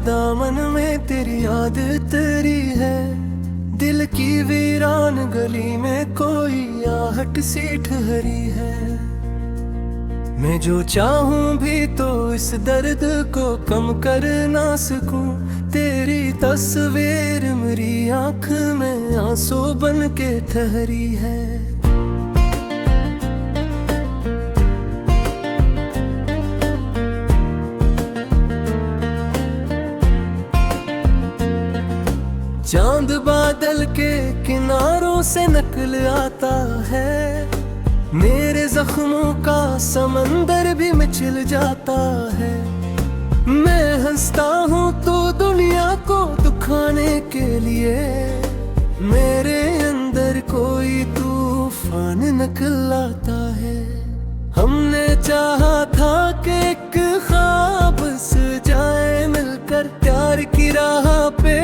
दामन में तेरी याद तेरी है। दिल की वीरान गली में कोई आहट सी ठहरी है। मैं जो चाहूं भी तो इस दर्द को कम कर ना सकूं। तेरी तस्वीर मेरी आंख में आंसू बन के ठहरी है। चांद बादल के किनारों से नकल आता है। मेरे जख्मों का समंदर भी मचल जाता है। मैं हंसता हूँ तो दुनिया को दुखाने के लिए। मेरे अंदर कोई तूफान निकल आता है। हमने चाहा था कि एक ख्वाब सजाए मिलकर, प्यार की राह पे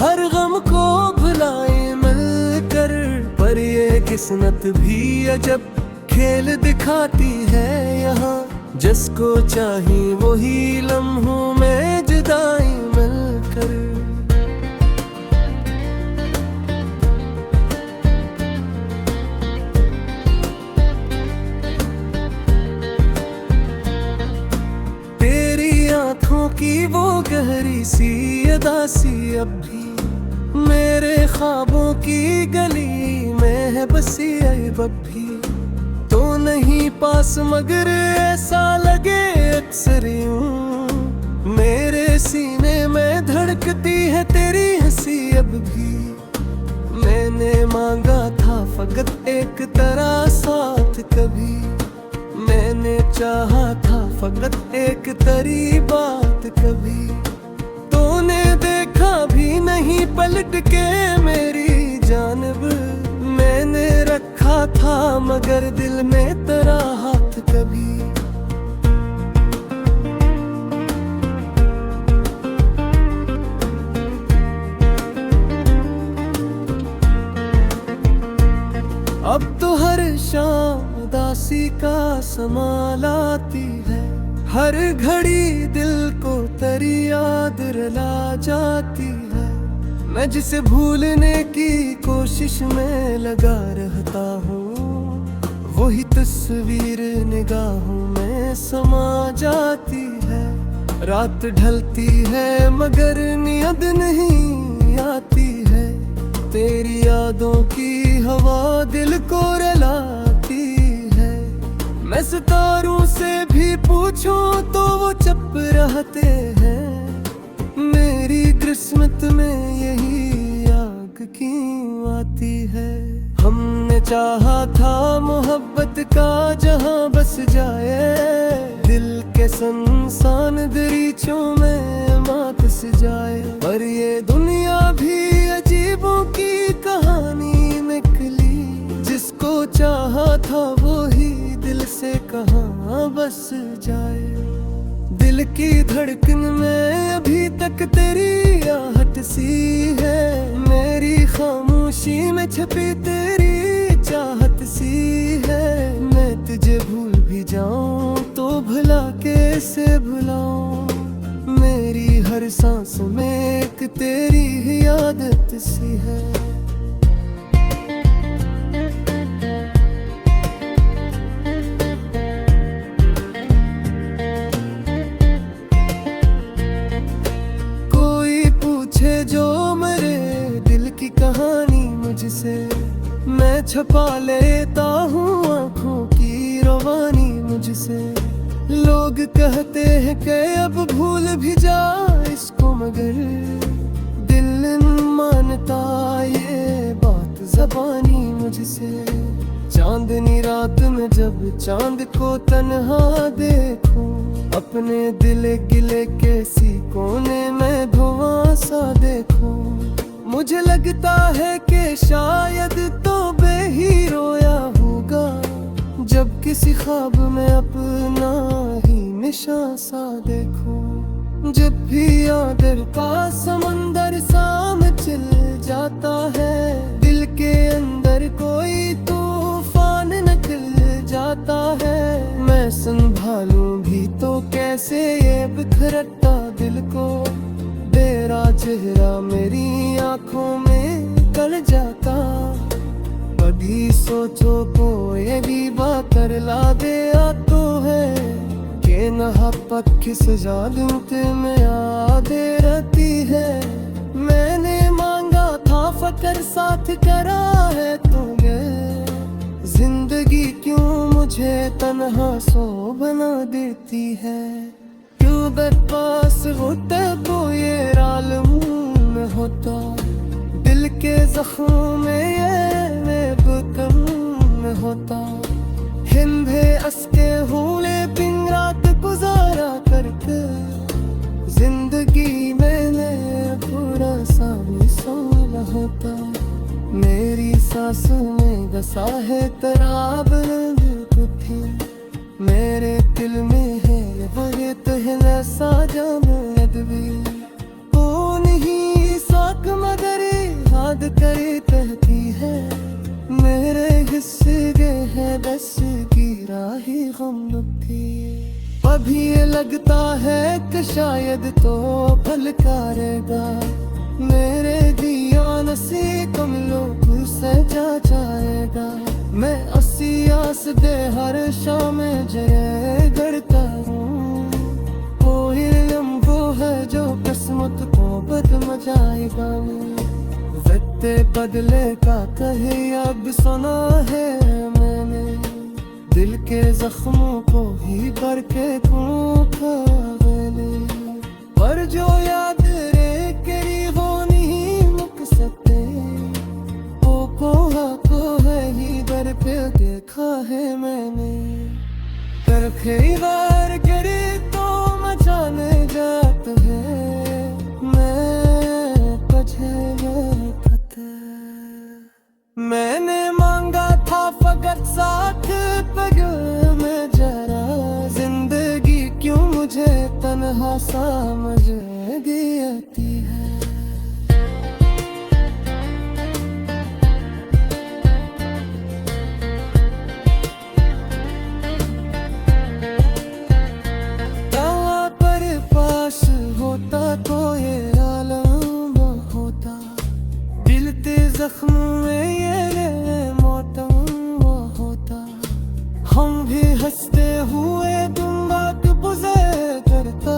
हर गम को भुलाए मिलकर। पर ये किस्मत भी अजब खेल दिखाती है यहाँ। जिसको चाही वही लम्हों में जुदाई मिलकर। तेरी आँखों की वो गहरी सी अदासी अब भी मेरे ख्वाबों की गली में है बसी अब भी। तो नहीं पास मगर ऐसा लगे अक्सर यूं। मेरे सीने में धड़कती है तेरी हंसी अब भी। मैंने मांगा था फकत एक तरह साथ कभी। मैंने चाहा था फकत एक तरी बात कभी। तूने देखा भी नहीं पलट के मेरी जानब। मैंने रखा था मगर दिल में तेरा हाथ कभी। अब तो हर शाम उदासी का समा लाती है। हर घड़ी दिल को तेरी याद रुला जाती है। मैं जिसे भूलने की कोशिश में लगा रहता हूँ, वही तस्वीर निगाहों में समा जाती है। रात ढलती है मगर नींद नहीं आती है। तेरी यादों की हवा दिल को रुलाती है। मैं सितारों से भी पूछूं तो वो चुप रहते हैं। मेरी किस्मत में यही आग क्यों आती है। हमने चाहा था मोहब्बत का जहां बस जाए। दिल के सुनसान दरीचों में मात सजाए। पर ये दुनिया भी अजीबों की कहानी निकली। जिसको चाहा था वो ही दिल से कहाँ बस जाए। दिल की धड़कन में अभी तक तेरी आहट सी है। मेरी खामोशी में छपी तेरी चाहत सी है। मैं तुझे भूल भी जाऊं तो भला कैसे भुलाऊं। मेरी हर सांस में एक तेरी ही आदत सी है। मैं छपा लेता हूँ आँखों की रवानी मुझसे। लोग कहते हैं कि अब भूल भी जा इसको, मगर दिल मानता ये बात ज़बानी मुझसे। चांदनी रात में जब चांद को तन्हा देखूं, अपने दिल गिले के सी कोने में धुआं सा देखूं। मुझे लगता है कि शायद तो ही रोया होगा जब किसी ख्वाब में अपना ही निशान सा देखूं। जब भी आदर का समंदर साम चल जाता है, दिल के अंदर कोई तूफान निकल जाता है। मैं संभालूं भी तो कैसे ये बिखरता दिल को। चेहरा मेरी आंखों में कर जाता। कभी सोचो कोई भी बात कर ला दे तो है कि नहा पक्की सजा दूते में यादें रहती है। मैंने मांगा था फकर साथ करा है तूने, जिंदगी क्यों मुझे तन्हा सो बना देती है। क्यों बेपास होता तो ये आलम होता, दिल के जख्मों में ये कम होता। हिंदे अस्के हुए दिन रात गुजारा करके, जिंदगी मैंने पूरा सा मिसाल होता। मेरी सांसों में बसा है तराब थी, मेरे दिल में है वही तहला सा जाम अदबी। ओ नहीं साक मगर याद करे कहती है, मेरे हिस्से गए है बस की राही गम थी। अभी ये लगता है कि शायद तो फल करेगा, मेरे दिया नसी कम लोग से जा जाएगा। मैं आस दे हर शाम जय करता हूँ, कोई लम्बो है जो किस्मत को बदल जाएगा। वक्ते बदले का कहे अब सुना है मैंने, दिल के जख्मों को ही भर के पूछा मैंने। पर जो याद रे करी वो नहीं मुक सकते, वो को है ही दर पे देखा है मैंने। तरफे वार करे तो मचाने जात है, मैं मैंने मांगा था फकत साथ पगल में जरा, जिंदगी क्यों मुझे तन्हा समझ देती है। पर पास होता तो ये आलम होता, दिल ते जख्मों में ये मौतम होता। हम भी हंसते हुए तुम बात गुजर करता,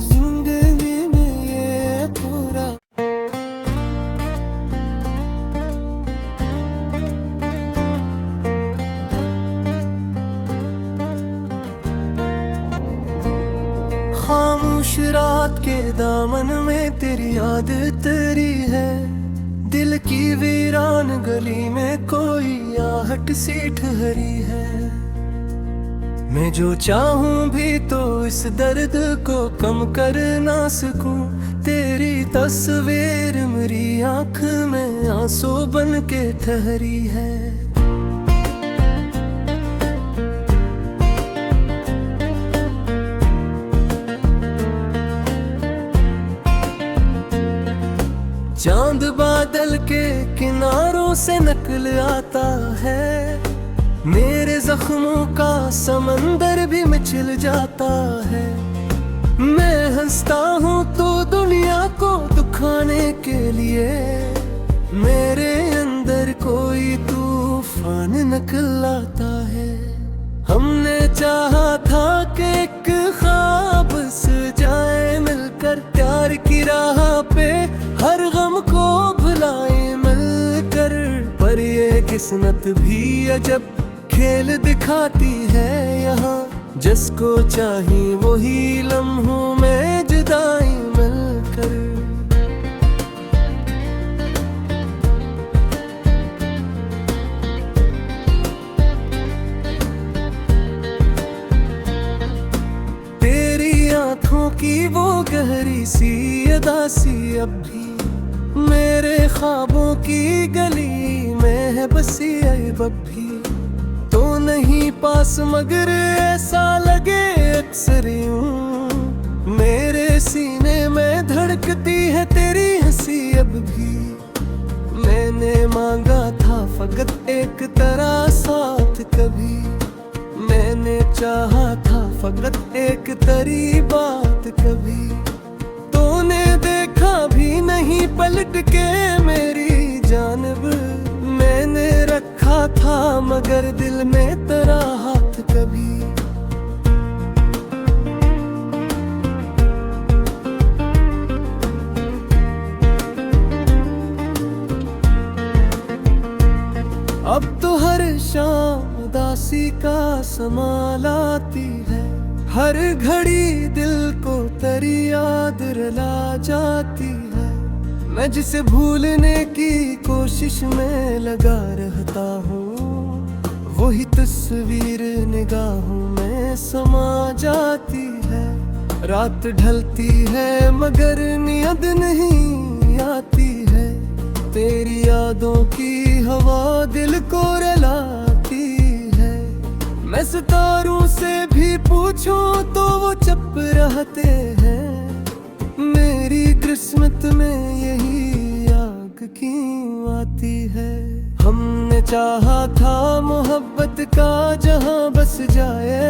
जिंदगी में ये पूरा। खामोश रात के दामन में तेरी याद तेरी है, दिल की वीरान गली में कोई आहट सी ठहरी है। मैं जो चाहूं भी तो इस दर्द को कम कर ना सकूं, तेरी तस्वीर मेरी आंख में आंसू बन के ठहरी है। चांद बादल के किनारों से निकल आता है, मेरे जख्मों का समंदर भी मचल जाता है। मैं हंसता हूँ तो दुनिया को दुखाने के लिए, मेरे अंदर कोई तूफान निकल आता है। हमने चाहा था कि एक ख्वाब सजाए मिलकर, प्यार की राह पे हर गम को भुलाए मिलकर। पर ये किस्मत भी अजब खेल दिखाती है यहाँ, जिसको चाही वही लम्हों में जुदाई मिलकर। तेरी आंखों की वो गहरी सी अदासी अब भी मेरे ख्वाबों की गली में है बसी अब भी। तो नहीं पास मगर ऐसा लगे अक्सर यूं, मेरे सीने में धड़कती है तेरी हंसी अब भी। मैंने मांगा था फकत एक तरह साथ कभी, मैंने चाहा था फकत एक तरी बात कभी। तूने देखा पलट के मेरी जानब मैंने रखा था, मगर दिल में तेरा हाथ कभी। अब तो हर शाम उदासी का समा लाती है, हर घड़ी दिल को तेरी याद रुला जाती है। मैं जिसे भूलने की कोशिश में लगा रहता हूँ, वही तस्वीर निगाहों में समा जाती है। रात ढलती है मगर नींद नहीं आती है, तेरी यादों की हवा दिल को रुलाती है। मैं सितारों से भी पूछूं तो वो चुप रहते हैं, मेरी किस्मत में यही आग क्यों आती है। हमने चाहा था मोहब्बत का जहां बस जाए,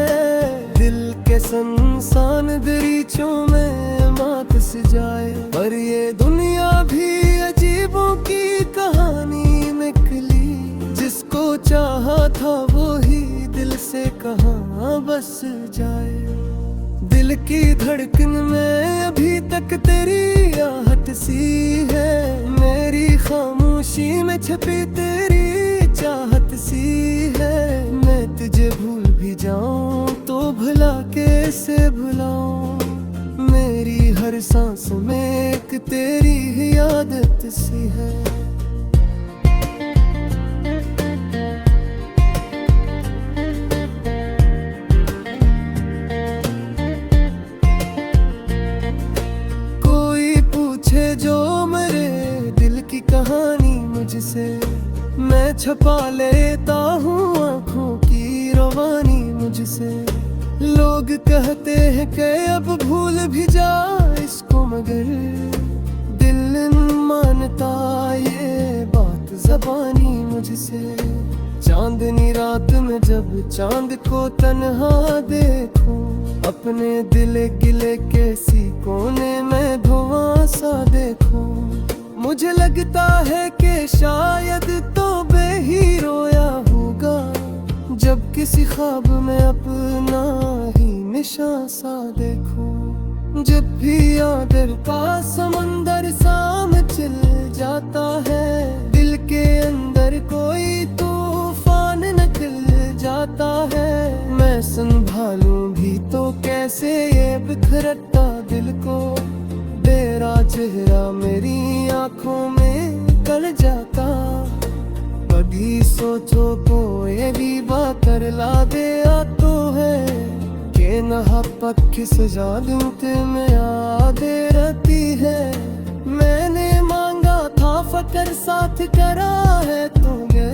दिल के संसान दरीचों में मात से जाए। पर ये दुनिया भी अजीबों की कहानी निकली, जिसको चाहा था वो ही दिल से कहाँ बस जाए। दिल की धड़कन में अभी तक तेरी आहट सी है, मेरी खामोशी में छपी तेरी चाहत सी है। मैं तुझे भूल भी जाऊं तो भला कैसे भुलाऊं, मेरी हर सांस में एक तेरी ही आदत सी है। कहानी मुझसे मैं छपा लेता हूँ, आँखों की रवानी मुझसे। लोग कहते हैं कि अब भूल भी जा इसको, मगर दिल न मानता ये बात ज़बानी मुझसे। चांदनी रात में जब चांद को तन्हा देखूं, अपने दिल गिले के सी कोने में धुआं सा देखूं। मुझे लगता है कि शायद तो बेही रोया होगा, जब किसी ख्वाब में अपना ही निशान सा देखूं। जब भी यादर का समंदर साम चल जाता है, दिल के अंदर कोई तूफान निकल जाता है। मैं संभालूं भी तो कैसे ये बिखरता दिल को, तेरा चेहरा मेरी आंखों में गल जाता। कभी सोचो को ये भी बात कर ला दे तो है, के नहा पक्की सजा दूते में यादें रहती है। मैंने मांगा था फकर साथ करा है तूने,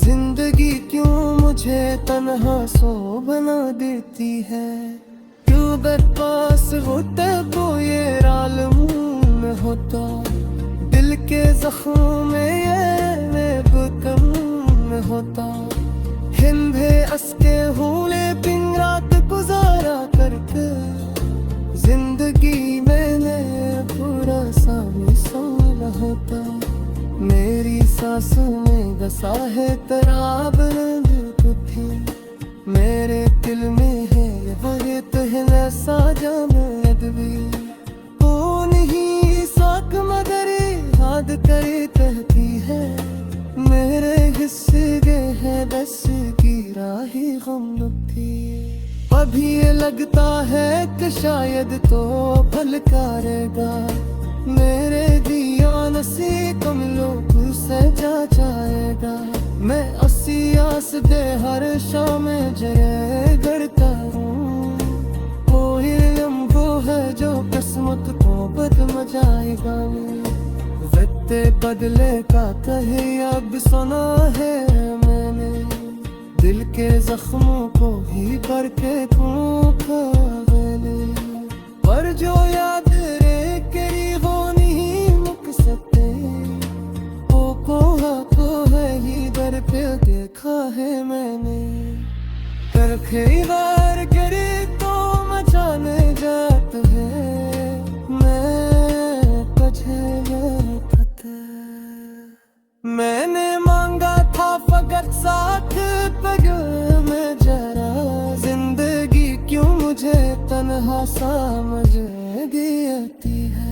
जिंदगी क्यों मुझे तन्हा सो बना देती है। अगर पास होता वो ये राल मुँह में होता, दिल के जख्मों में ये कम में होता। हिंदे असके हुले पिंग रात गुजारा करके, जिंदगी मैंने पूरा सा मिसाल होता। मेरी सांसों में बसा है तेरा बुलंद कुथी, मेरे दिल में है वही तहना साजा मदवी। वो नहीं साक मगर याद करे कहती है, मेरे हिस्से गे है बस की राही गम थी। अभी ये लगता है कि शायद तो फल करेगा, मेरे दिया नसी कम लोग से जा जाएगा। मैं अस्सी आस दे हर शाम जय करता हूँ, कोई लम्बो है जो किस्मत को बदल जाएगा। वक्त बदले का कहे अब सुना है मैंने, दिल के जख्मों को ही करके खूखा मैंने। पर जो याद रे करी वो नहीं मुक सकते, वो को है ही दर पे देखा है मैंने। कर खैर करे तो मचाने जात है, मैं तुझे समझ आती है।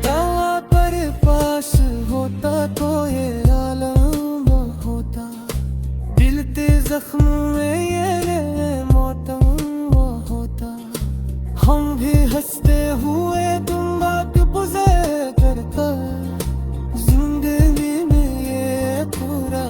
तवा पर पास होता तो ये आलम होता, दिलते जख्मों में ये मौतम होता। हम भी हंसते हुए तुम बात गुजर करता, जिंदगी में ये पूरा।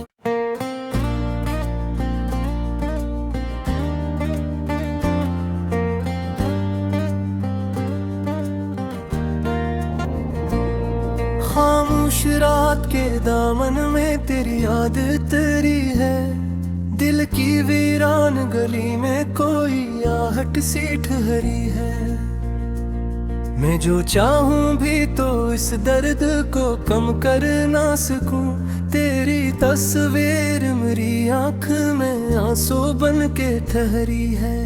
खामोश रात के दामन में तेरी याद तेरी है, दिल की वीरान गली में कोई आहट सी ठहरी है। मैं जो चाहूं भी तो इस दर्द को कम कर ना सकूं, तेरी तस्वीर मेरी आंख में आंसू बन के ठहरी है।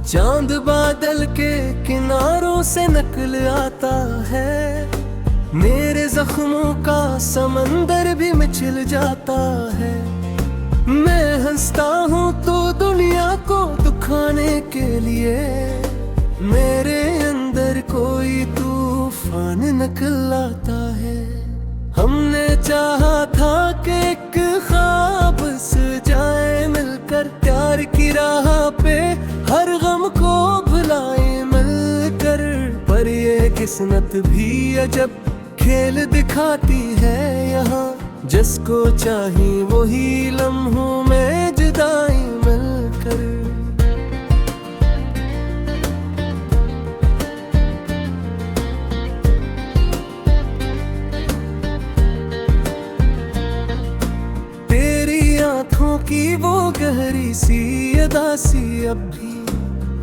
चांद बादल के किनारों से नकल आता है, मेरे जख्मों का समंदर भी मिचल जाता है। मैं हंसता हूँ तो दुनिया को दुखाने के लिए, मेरे अंदर कोई तूफान निकल आता है। हमने चाहा था कि एक ख्वाब सजाए मिलकर, प्यार की राह पे हर गम को भुलाए मिलकर। पर ये किस्मत भी अजब खेल दिखाती है यहाँ, जिसको चाहे वही लम्हों में जुदाई मिलकर। तेरी आंखों की वो गहरी सी अदासी अब भी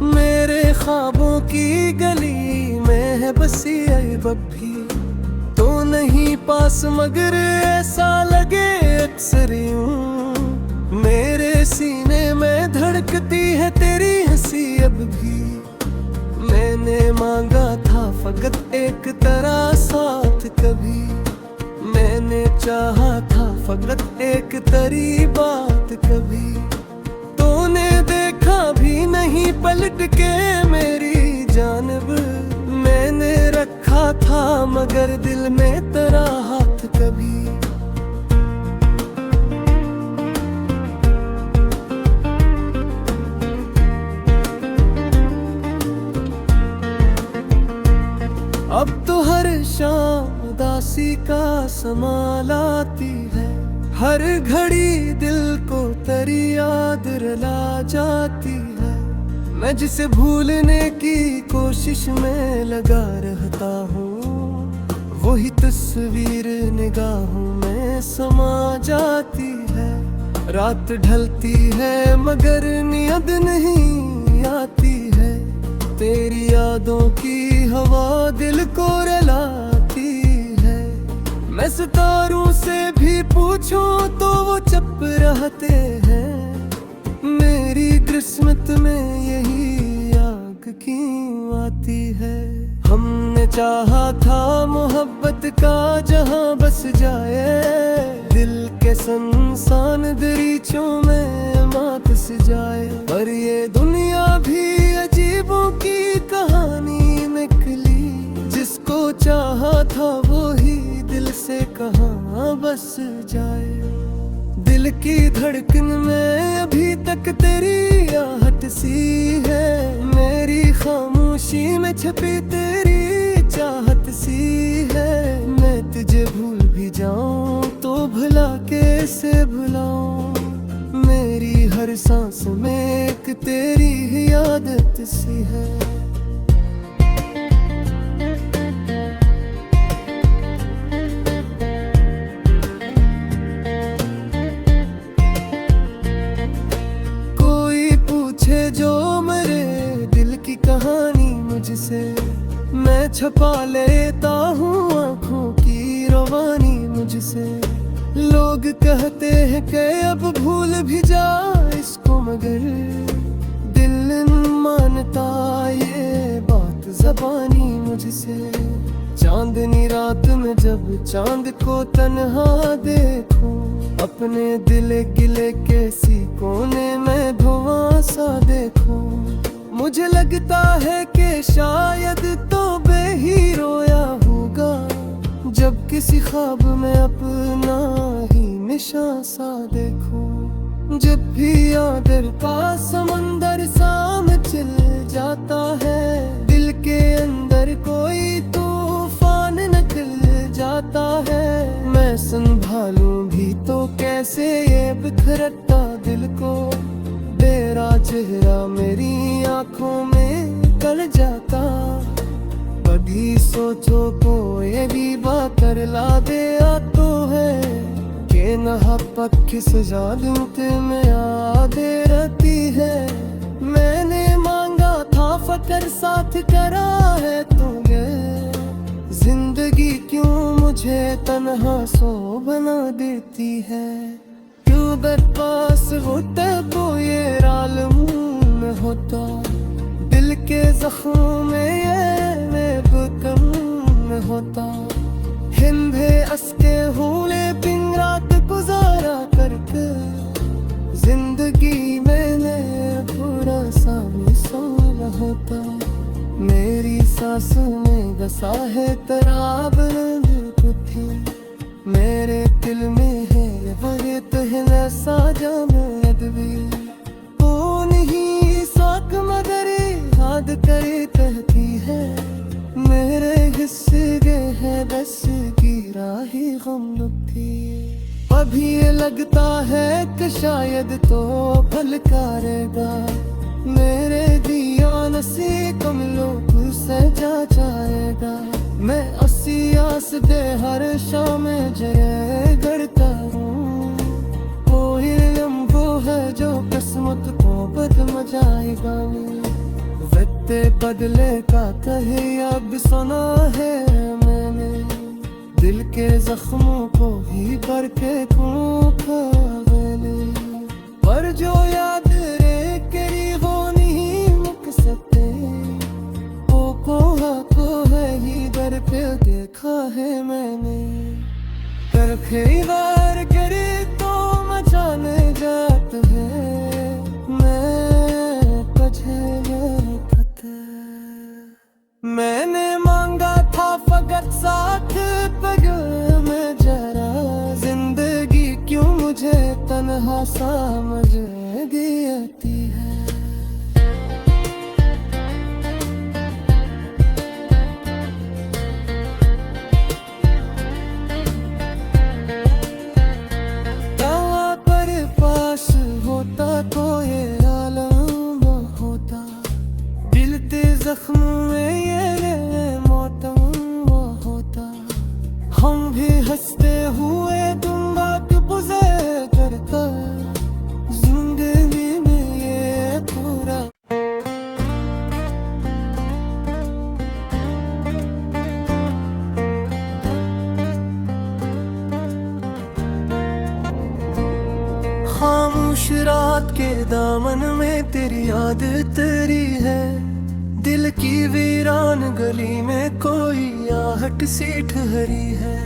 मेरे ख्वाबों की गली में है बसी अब भी। तो नहीं पास मगर ऐसा लगे अक्सर यूं, मेरे सीने में धड़कती है तेरी हंसी अब भी। मैंने मांगा था फकत एक तरह साथ कभी, मैंने चाहा था फकत एक तरी बात कभी। तूने देखा भी नहीं पलट के मेरी जानब, मैंने रखा था मगर दिल में तेरा हाथ कभी। अब तो हर शाम उदासी का समा लाती है, हर घड़ी दिल को तेरी याद रुला जाती है। मैं जिसे भूलने की कोशिश में लगा रहता हूँ, वही तस्वीर निगाहों में समा जाती है। रात ढलती है मगर नींद नहीं आती है, तेरी यादों की हवा दिल को रुलाती है। मैं सितारों से भी पूछूं तो वो चुप रहते हैं, मेरी किस्मत में यही आग क्यों आती है। हमने चाहा था मोहब्बत का जहां बस जाए, दिल के संसान दरीचों में मात से जाए। पर ये दुनिया भी अजीबों की कहानी निकली, जिसको चाहा था वो ही दिल से कहाँ बस जाए। दिल की धड़कन में अभी तक तेरी आहट सी है, मेरी खामोशी में छपी तेरी चाहत सी है। मैं तुझे भूल भी जाऊं तो भुला कैसे भुलाऊं, मेरी हर सांस में एक तेरी ही आदत सी है। मैं छपा लेता हूँ आँखों की रवानी मुझसे। लोग कहते हैं कि अब भूल भी जा इसको, मगर दिल मानता ये बात ज़बानी मुझसे। चांदनी रात में जब चांद को तन्हा देखूं, अपने दिल गिले के सी कोने में धुआं सा देखूं, मुझे लगता है कि शायद तो ही रोया होगा जब किसी ख्वाब में अपना ही निशान सा देखूं। जब भी यादर का समंदर साम चिल जाता है, दिल के अंदर कोई तूफान निकल जाता है। मैं संभालूं भी तो कैसे ये बिखरता दिल को, तेरा चेहरा मेरी आंखों में कर जाता। कभी सोचो को ये भी बात कर ला दे तो है कि नहा पक्की सजा दिल में आदे रहती है। मैंने मांगा था फकर साथ करा है तूने, जिंदगी क्यों मुझे तन्हा सो बना देती है। क्यों बदपास होता तो ये राल मुंह में होता, दिल के जख्मों में ये कम में होता। हिंदे अस्के हुए पिंग रात गुजारा करके, जिंदगी मैंने पूरा सा मिसाल होता। मेरी सांसों में बसा है तराब थी, मेरे दिल में है वही तहना साजा भी। वो नहीं साक मगर याद करे कहती है, मेरे हिस्से गए है बस गिरा ही गम थी। अभी ये लगता है कि शायद तो फल करेगा, मेरे दिया नसी कम लोग से जा जाएगा। मैं अस्सी आस दे हर शाम जय करता हूँ, कोई वो है जो किस्मत को बदल जाएगा। वक्ते बदले का कहे अब सुना है मैंने, दिल के जख्मों को ही करके खूखा मैंने। पर जो याद रे करी वो नहीं मुक सकते, को है ही दर पे देखा है मैंने। कर खैर करे तो मचाने जात है, मैं तुझे मैंने मांगा था फकत साथ पगल में जरा, जिंदगी क्यों मुझे तन्हा समझ आती है। होता तो ये आलम होता, दिल के जख्मों में ये मौतम होता। हम भी हंसते हुए तुम बात गुज़र करता, जिंदगी में ये पूरा। खामोश रात के दामन में तेरी याद तेरी है, दिल की वीरान गली में कोई आहट सी ठहरी है।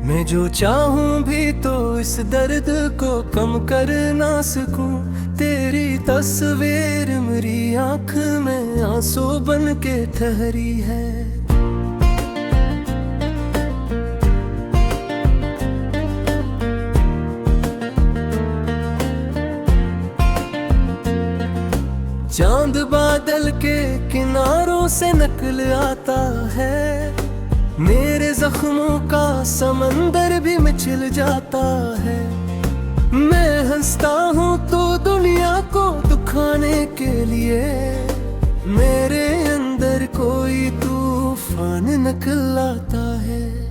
मैं जो चाहूं भी तो इस दर्द को कम कर ना सकूं, तेरी तस्वीर मेरी आंख में आंसू बन के ठहरी है। चांद बादल के किनारों से निकल आता है, मेरे जख्मों का समंदर भी मचल जाता है। मैं हंसता हूँ तो दुनिया को दुखाने के लिए, मेरे अंदर कोई तूफान निकल आता है।